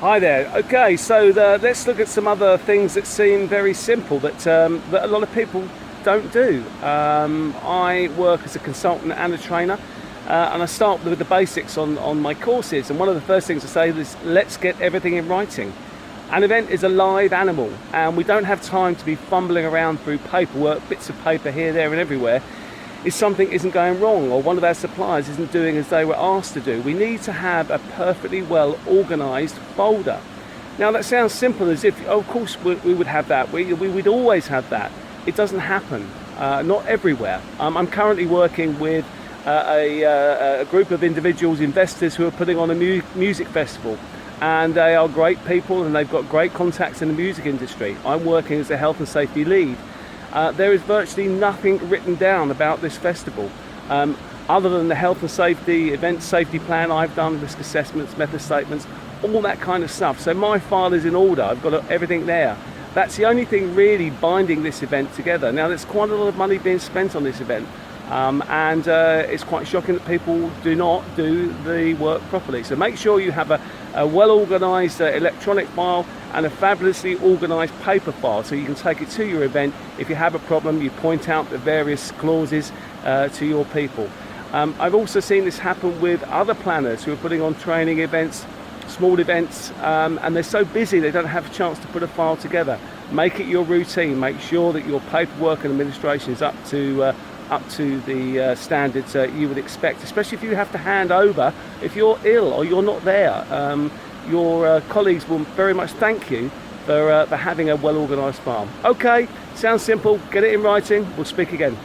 Hi there. Okay, so let's look at some other things that seem very simple that a lot of people don't do. I work as a consultant and a trainer, and I start with the basics on my courses. And one of the first things I say is let's get everything in writing. An event is a live animal, and we don't have time to be fumbling around through paperwork, bits of paper here, there, and everywhere. If something isn't going wrong or one of our suppliers isn't doing as they were asked to do, we need to have a perfectly well organised folder. Now that sounds simple, as if, oh, of course we would have that, we would always have that. It doesn't happen, not everywhere. I'm currently working with a group of individuals, investors, who are putting on a music festival. And they are great people and they've got great contacts in the music industry. I'm working as a health and safety lead. There is virtually nothing written down about this festival other than the health and safety, event safety plan I've done, risk assessments, method statements, all that kind of stuff. So my file is in order, I've got everything there. That's the only thing really binding this event together. Now there's quite a lot of money being spent on this event, and it's quite shocking that people do not do the work properly. So make sure you have a well organised electronic file and a fabulously organised paper file, so you can take it to your event. If you have a problem, you point out the various clauses to your people. I've also seen this happen with other planners who are putting on training events, small events, and they're so busy they don't have a chance to put a file together. Make it your routine. Make sure that your paperwork and administration is up to the standards you would expect, especially if you have to hand over if you're ill or you're not there. Your colleagues will very much thank you for having a well organised file. Okay, sounds simple. Get it in writing. We'll speak again.